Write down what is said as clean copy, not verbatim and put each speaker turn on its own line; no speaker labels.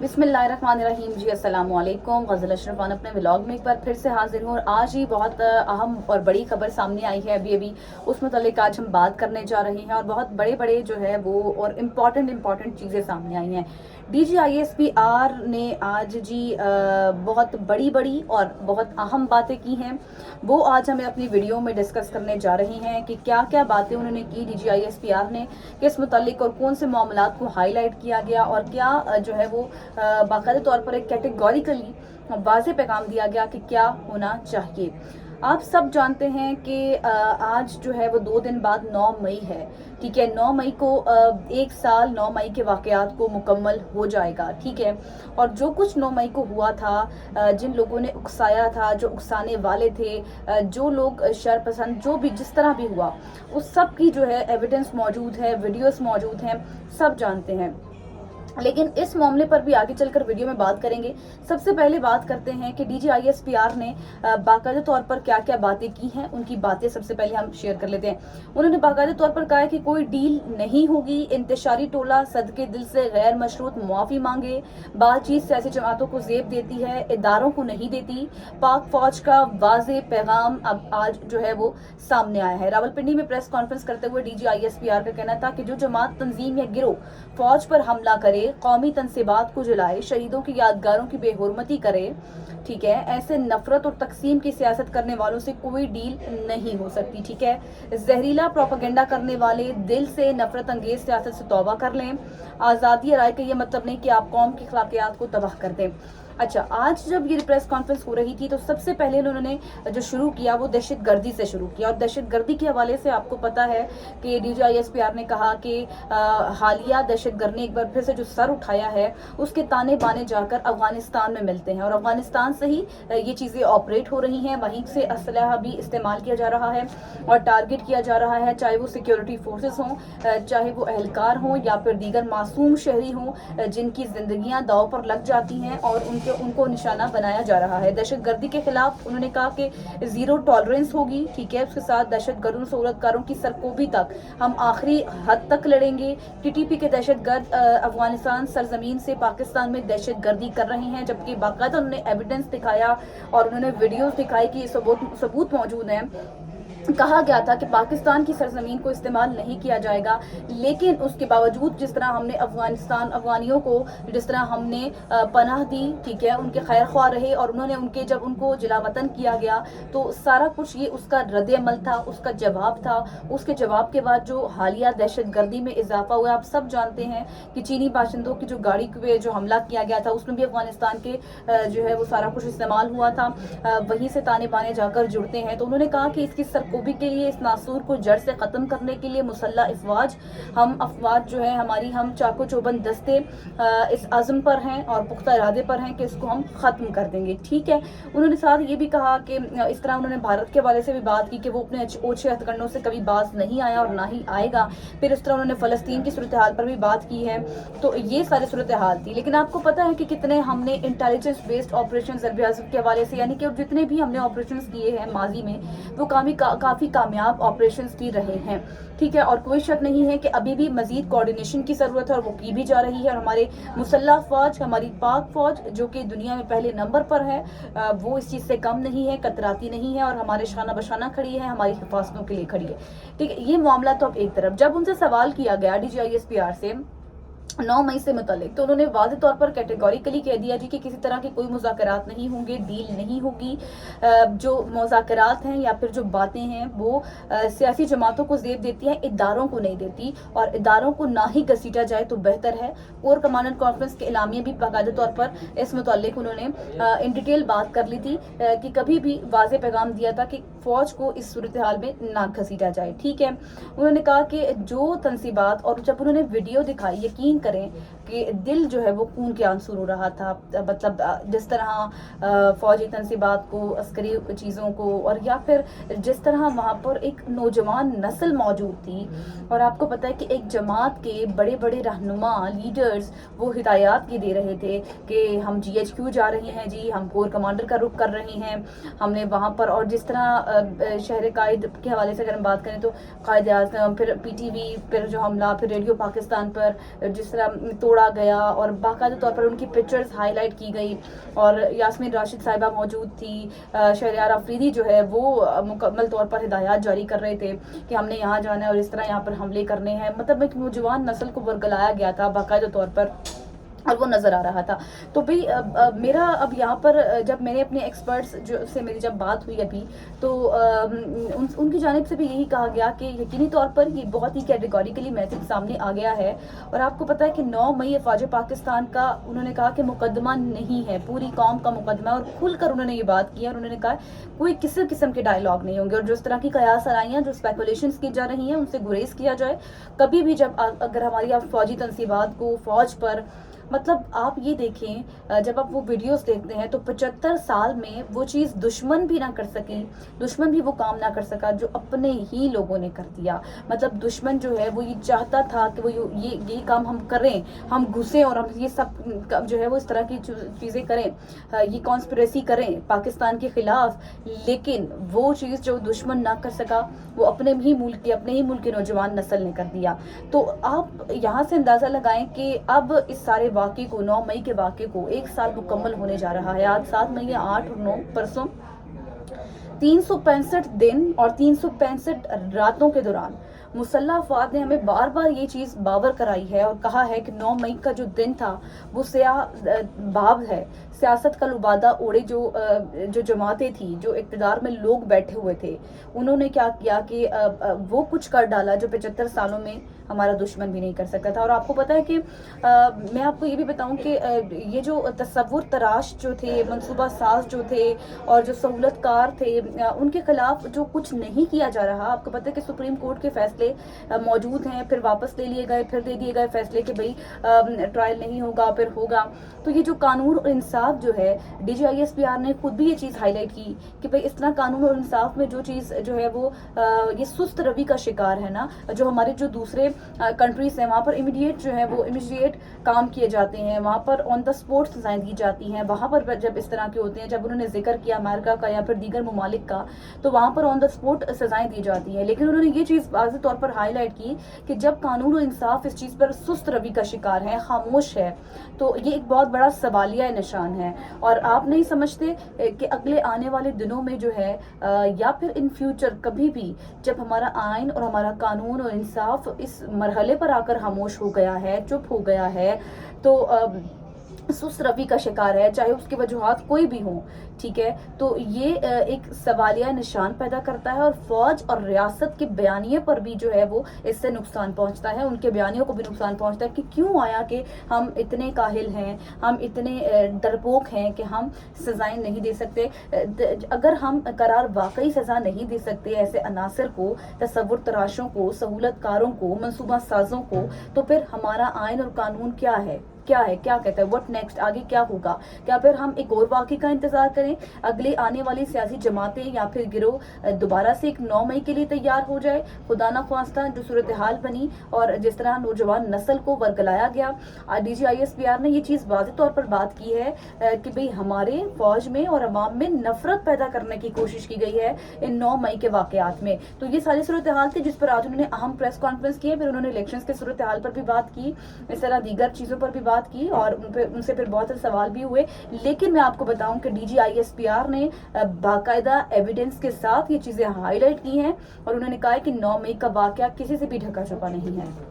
बिस्मिल्लाहिर्रहमानिर्रहीम जी, अस्सलाम वालेकुम। गज़ल अशरफान अपने व्लॉग में एक बार फिर से हाजिर हूँ और आज ही बहुत अहम और बड़ी खबर सामने आई है। अभी उस मुतालिक आज हम बात करने जा रहे हैं और बहुत बड़े बड़े जो है वो और इम्पॉर्टेंट चीज़ें सामने आई हैं। DGISPR ने आज जी बहुत बड़ी और बहुत अहम बातें की हैं। वो आज हमें अपनी वीडियो में डिस्कस करने जा रहे हैं कि क्या क्या बातें उन्होंने की DGISPR ने, किस मुतालिक और कौन से मामलात को हाईलाइट किया गया और क्या जो है वो बाकायदा तौर पर एक कैटेगोरिकली वाज़ेह पैगाम दिया गया कि क्या होना चाहिए। आप सब जानते हैं कि आज जो है वो 2 दिन बाद 9 मई है, ठीक है। 9 मई को एक साल 9 मई के वाक़यात को मुकम्मल हो जाएगा, ठीक है। और जो कुछ 9 मई को हुआ था, जिन लोगों ने उकसाया था, जो उकसाने वाले थे, जो लोग शरपसंद, जो भी जिस तरह भी हुआ, उस सब की जो है एविडेंस मौजूद है, वीडियोस मौजूद हैं, सब जानते हैं। लेकिन इस मामले पर भी आगे चलकर वीडियो में बात करेंगे। सबसे पहले बात करते हैं कि DGISPR ने बाकायदा तौर पर क्या क्या बातें की हैं। उनकी बातें सबसे पहले हम शेयर कर लेते हैं। उन्होंने बाकायदा तौर पर कहा है कि कोई डील नहीं होगी, इंतशारी टोला सदके दिल से गैर मशरूत मुआफ़ी मांगे, बातचीत सियासी जमातों को जेब देती है, इदारों को नहीं देती। पाक फौज का वाज़ेह पैगाम अब आज जो है वो सामने आया है। रावलपिंडी में प्रेस कॉन्फ्रेंस करते हुए DGISPR का कहना था कि जो जमात, तंजीम या गिरोह फौज पर हमला करे, कौमी तनसीबात को जलाए, शहीदों की यादगारों की बेहुरमती करे, ठीक है, ऐसे नफरत और तकसीम की सियासत करने वालों से कोई डील नहीं हो सकती, ठीक है। जहरीला प्रोपेगेंडा करने वाले दिल से नफरत अंगेज सियासत से तौबा कर लें। आज़ादी राय का ये मतलब नहीं कि आप कौम की अखलाकियात को तबाह कर दें। अच्छा, आज जब ये प्रेस कॉन्फ्रेंस हो रही थी तो सबसे पहले उन्होंने जो शुरू किया वो दहशतगर्दी से शुरू किया। और दहशतगर्दी के हवाले से आपको पता है कि DGISPR ने कहा कि हालिया दहशतगर्द ने एक बार फिर से जो सर उठाया है उसके ताने बाने जाकर अफगानिस्तान में मिलते हैं और अफगानिस्तान से ही ये चीज़ें ऑपरेट हो रही हैं। वहीं से असलहा भी इस्तेमाल किया जा रहा है और टारगेट किया जा रहा है, चाहे वो सिक्योरिटी फोर्सेस हों, चाहे वो एहलकार हों या फिर दीगर मासूम शहरी हों जिनकी ज़िंदगियाँ दाव पर लग जाती हैं और उनको निशाना बनाया जा रहा है। दहशतगर्दी के खिलाफ उन्होंने कहा कि जीरो टॉलरेंस होगी, ठीक है। उसके साथ दहशतगर्दों सहूलतकारों की सरकोबी तक हम आखिरी हद तक लड़ेंगे। TTP के दहशतगर्द अफगानिस्तान सरजमीन से पाकिस्तान में दहशतगर्दी कर रहे हैं, जबकि बाकायदा उन्होंने एविडेंस दिखाया और उन्होंने वीडियोस दिखाई कि सबूत मौजूद हैं। कहा गया था कि पाकिस्तान की सरजमीन को इस्तेमाल नहीं किया जाएगा, लेकिन उसके बावजूद जिस तरह हमने अफगानियों को जिस तरह हमने पनाह दी, ठीक है, उनके खैर ख्वाह रहे और उन्होंने जब उनको जिलावतन किया गया तो सारा कुछ ये उसका रद्द-ए-अमल था, उसका जवाब था। उसके जवाब के बाद जो हालिया दहशतगर्दी में इजाफा हुआ, आप सब जानते हैं कि चीनी बाशिंदों की जो गाड़ी पे जो हमला किया गया था उसमें भी अफगानिस्तान के जो है वो सारा कुछ इस्तेमाल हुआ था। वहीं से ताने बाने जाकर जुड़ते हैं। तो उन्होंने कहा कि इसकी सरकोबी के लिए, इस नासूर को जड़ से ख़त्म करने के लिए मुसल्लह अफवाज जो है हमारी, हम चाको चौबंद दस्ते इस अज़्म पर हैं और पुख्ता इरादे पर हैं कि इसको हम ख़त्म कर देंगे, ठीक है। उन्होंने साथ ये भी कहा कि इस तरह उन्होंने भारत के हवाले से भी बात की कि वो अपने ओछे हथकंडों से कभी बाज नहीं आया और ना ही आएगा। फिर इस तरह उन्होंने फ़लस्तीन की सूरत हाल पर भी बात की है। तो ये सारी सूरत हाल थी। लेकिन आपको पता है कि कितने हमने इंटेलिजेंस बेस्ड ऑपरेशन ज़रब-ए-आज़म के हवाले से, यानी कि जितने भी हमने ऑपरेशन किए हैं माजी में, वो काफ़ी कामयाब ऑपरेशंस भी रहे हैं, ठीक है। और कोई शक नहीं है कि अभी भी मजीद कोऑर्डिनेशन की ज़रूरत है और वो की भी जा रही है। और हमारे मुसल्लह फ़ौज, हमारी पाक फ़ौज जो कि दुनिया में पहले नंबर पर है, वो इस चीज़ से कम नहीं है, कतराती नहीं है और हमारे शाना बशाना खड़ी है, हमारी हिफाजतों के लिए खड़ी है, ठीक है। ये मामला तो अब एक तरफ। जब उनसे सवाल किया गया DGISPR से 9 मई से मुतालिक, तो उन्होंने वाज़ेह तौर पर कैटेगोरिकली कह दिया जी कि किसी तरह के कोई मुज़ाकरात नहीं होंगे, डील नहीं होगी। जो मुज़ाकरात हैं या फिर जो बातें हैं वो सियासी जमातों को ज़ेब देती हैं, इदारों को नहीं देती और इदारों को ना ही घसीटा जाए तो बेहतर है। कोर कमांडर कॉन्फ्रेंस के एलामिया भी बाकायदा तौर पर इस मुतालिक उन्होंने इन डिटेल बात कर ली थी कि कभी भी वाज़ेह पैगाम दिया था कि फ़ौज को इस सूरत हाल में ना घसीटा जाए, ठीक है। उन्होंने कहा कि जो तनसीबात, और जब उन्होंने वीडियो दिखाई, यकीन करें कि दिल जो है वो खून के आंसू रो रहा था। मतलब जिस तरह फौजी तनसीबात को, अस्करी चीज़ों को, और या फिर जिस तरह वहाँ पर एक नौजवान नस्ल मौजूद थी। और आपको पता है कि एक जमात के बड़े बड़े रहनुमा, लीडर्स, वो हिदायत ये दे रहे थे कि हम GHQ जा रहे हैं जी, हम कोर कमांडर का रुख कर रहे हैं, हमने वहाँ पर। और जिस तरह शहर कायद के हवाले से अगर हम बात करें तो कायद आज़म, फिर PTV, फिर जो हमला, फिर रेडियो पाकिस्तान पर जिस तरह तोड़ा तोड़ा गया और बाकायदा तौर पर उनकी पिक्चर्स हाईलाइट की गई, और यास्मीन राशिद साहिबा मौजूद थी, शहरयार अफरीदी जो है वो मुकम्मल तौर पर हिदायत जारी कर रहे थे कि हमने यहाँ जाना है और इस तरह यहाँ पर हमले करने हैं। मतलब एक नौजवान नस्ल को वर्गलाया गया था बाकायदा तौर पर, और वो नज़र आ रहा था। तो भाई मेरा अब यहाँ पर जब मैंने अपने एक्सपर्ट्स जो से मेरी जब बात हुई अभी, तो उनकी जानिब से भी यही कहा गया कि यकीनी तौर पर ये बहुत ही कैटेगोरिकली मैसेज सामने आ गया है। और आपको पता है कि 9 मई अफवाज पाकिस्तान का उन्होंने कहा कि मुकदमा नहीं है, पूरी कौम का मुकदमा है, और खुलकर उन्होंने ये बात की है। और उन्होंने कहा कोई किसी किस्म के डायलॉग नहीं होंगे, और जो इस तरह की कयास आराइयाँ जो स्पेकुलेशंस की जा रही हैं उनसे गुरेज किया जाए। कभी भी जब अगर हमारी फौजी तनसीबात को फौज पर, मतलब आप ये देखें जब आप वो वीडियोस देखते हैं तो 75 साल में वो चीज़ दुश्मन भी ना कर सकी, दुश्मन भी वो काम ना कर सका जो अपने ही लोगों ने कर दिया। मतलब दुश्मन जो है वो ये चाहता था कि वो ये काम हम करें, हम घुसें और हम ये सब जो है वो इस तरह की चीज़ें करें, ये कॉन्स्पिरेसी करें पाकिस्तान के ख़िलाफ़। लेकिन वो चीज़ जो दुश्मन ना कर सका वो अपने ही मुल्क के नौजवान नस्ल ने कर दिया। तो आप यहाँ से अंदाज़ा लगाएं कि अब इस सारे वाक़े को, 9 मई के वाक़े को 1 साल मुकम्मल होने जा रहा है। आज 7 मई, 8 और 9 परसों 365 दिन और 365 रातों के दौरान मुसल्लह अफवाद ने हमें बार बार ये चीज़ बावर कराई है और कहा है कि 9 मई का जो दिन था वो बाब है, सियासत का लुबादा ओढ़े जो जमातें थी, जो इक़्तिदार में लोग बैठे हुए थे, उन्होंने क्या किया कि वो कुछ कर डाला जो 75 सालों में हमारा दुश्मन भी नहीं कर सकता था। और आपको पता है कि मैं आपको ये भी बताऊं कि ये जो तसव्वुर तराश जो थे, मंसूबा साज जो थे और जो सहूलतकार थे, उनके खिलाफ जो कुछ नहीं किया जा रहा। आपको पता है कि सुप्रीम कोर्ट के फैसले मौजूद हैं, फिर वापस ले लिए गए, फिर दे दिए गए फैसले कि भाई ट्रायल नहीं होगा, फिर होगा। तो ये जो कानून और इंसाफ जो है, DGISPR ने खुद भी ये चीज़ हाईलाइट की कि भाई इस तरह कानून और इंसाफ में जो चीज़ जो है वो ये सुस्त रवि का शिकार है ना। जो हमारे जो दूसरे कंट्रीज हैं वहाँ पर इमीडिएट काम किए जाते हैं, वहाँ पर ऑन द स्पॉट सजाएं दी जाती हैं। वहाँ पर जब इस तरह के होते हैं, जब उन्होंने जिक्र किया अमेरिका का या फिर दीगर ममालिक का, तो वहाँ पर ऑन द स्पॉट सजाएं दी जाती हैं। लेकिन उन्होंने ये चीज़ वाज़ेह तौर पर हाईलाइट की कि जब कानून और इंसाफ इस चीज़ पर सुस्त रवि का शिकार है, खामोश है, तो ये एक बहुत बड़ा सवालिया निशान है। और आप नहीं समझते कि अगले आने वाले दिनों में जो है या फिर इन फ्यूचर कभी भी जब हमारा आइन और हमारा कानून और इंसाफ इस मरहले पर आकर खामोश हो गया है, चुप हो गया है, तो सुस्त रवि का शिकार है, चाहे उसकी वजूहात कोई भी हो, ठीक है, तो ये एक सवालिया निशान पैदा करता है। और फौज और रियासत के बयानिए पर भी जो है वो इससे नुकसान पहुंचता है, उनके बयानियों को भी नुकसान पहुंचता है कि क्यों आया कि हम इतने काहिल हैं, हम इतने डरपोक हैं कि हम सजाएं नहीं दे सकते। अगर हम करार वाकई सजा नहीं दे सकते ऐसे अनासर को, तसव्वुर तराशों को, सहूलतकारों को, मंसूबा साजों को, तो फिर हमारा आइन और कानून क्या है, क्या कहता है, व्हाट नेक्स्ट, आगे क्या होगा? क्या फिर हम एक और वाक़े का इंतजार करें, अगले आने वाली सियासी जमातें या फिर गिरोह दोबारा से एक 9 मई के लिए तैयार हो जाए? खुदा ना ख्वास्ता जो सूरत हाल बनी और जिस तरह नौजवान नस्ल को वर्गलाया गया, DGISPR ने ये चीज़ वाज़ेह तौर पर बात की है कि भाई हमारे फौज में और अवाम में नफरत पैदा करने की कोशिश की गई है इन 9 मई के वाक़यात में। तो ये सारी सूरत हाल थी जिस पर आज उन्होंने अहम प्रेस कॉन्फ्रेंस की है, फिर उन्होंने इलेक्शंस के सूरत हाल पर भी बात की, इस तरह दीगर चीज़ों पर भी बात की, और उनसे फिर बहुत से सवाल भी हुए। लेकिन मैं आपको बताऊं कि DGISPR ने बाकायदा एविडेंस के साथ ये चीज़ें हाईलाइट की हैं और उन्होंने कहा है कि 9 मई का वाक़या किसी से भी ढका छुपा नहीं है।